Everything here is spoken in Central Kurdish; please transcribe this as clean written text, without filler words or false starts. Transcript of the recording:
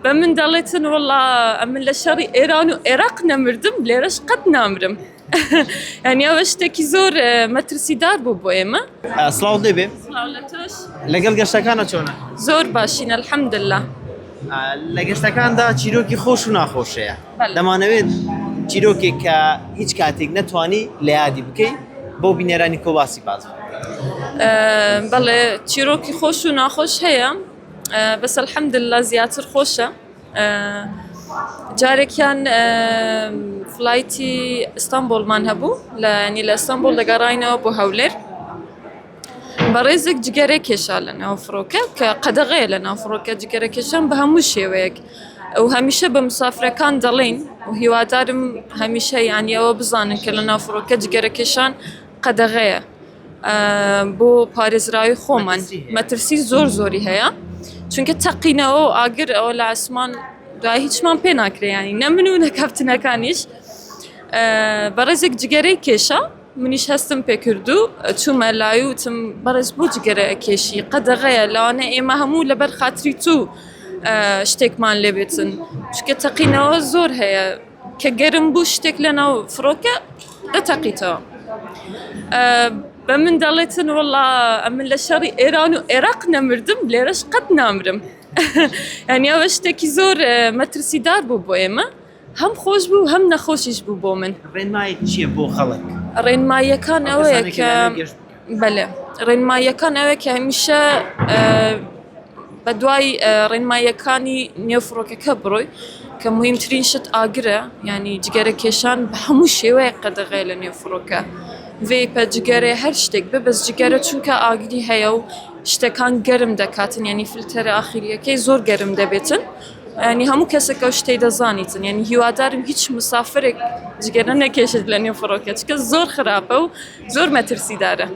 بمن دلتن والله من لشري إيران وعراق نمردم ليرش قد نامرم. يعني أوش تكي زور مترسي دار بو إما. سلااو دەبێ سلاولتوش. لەگەڵ گەشتەکانە چۆنە؟ زور باشين الحمد لله. لە گەشتەکاندا چیرۆکی خۆش و ناخۆشەیە. بەڵێ. دەمانەوێت چیرۆکێک کە هیچ کاتێک نەتوانی لە یادی بکەی بۆ بینێرانی کۆباسی باز بکە. بەڵێ چیرۆکی خۆش و ناخۆش هەیە بەس الحمد لله زیاتر خۆشە. جارێکیان فلایتی ئیستانبوڵمان هەبوو ینی لە ئیستانبوڵ دەگەڕاینەوە بۆ هەولێر بەڕێزێک جگەرەی کێشا لە ناو فڕۆکە کە قەدەغەیە لە ناو فڕۆکە جگەرە کێشان بە هەموو شێوەیەک و هەمیشە بە مسافرەکان دەڵێن و هیوادارم هەمیشە یانی ئەوە بزانن کە لە ناو فڕۆکە جگەرە کێشان قەدەغەیە بۆ پارێزراوی خۆمان مەترسی زۆری هەیە چونکە تەقینەوە و ئاگر ئەوە لە ئاسمان دوای هیچمان پێ ناکرێ ینی نە من و نە کاپتنەکانیش بەڕێزێک جگەرەی کێشە منیش هەستم پێکردو چوومە لای وتم بەڕێز بۆ جگەرە کێشی قەدەغەیە لەوانە ئێمە هەموو لەبەر خاتری تو شتێکمان لێ بێتن چونکە تەقینەوە زۆر هەیە کە گەرم بوو شتێک لەناو فڕۆکە دەتەقیتەوە. بمن دلتن والله من لشري إيران وعراق نمردم ليرش قد نامرم. يعني أوش تكي زور مترسي دار بو إما هم خوش بو هم نخوشش بو من. ڕێنمایی چییە بۆ خەڵک؟ ڕێنماییەکان ئەوەیە کە بەڵێ ڕێنماییەکان ئەوەیە کە هەمیشە بە دوای ڕێنماییەکانی نێوفڕۆکەکە بڕۆی کە مهمترین شت ئاگرە ینی جگەرە کێشان بە هەموو شێوەیە قەدەغەیە لە نێوفڕۆکە. vê جگەرە هەر شتێک ببەس جگەرە چونکە ئاگری هەیە و شتەکان گەرم دەکاتن ینی فلتەرە ئاخریەکەی زۆر گەرم دەبێتن ینی هەموو کەسێکە و شتەی دەزانیتن ینی هیوادارم هیچ مسافرێک جگەرە نەکێشت لە نێو فڕۆکە چکە زۆر خراپە و زۆر مەترسیدارە.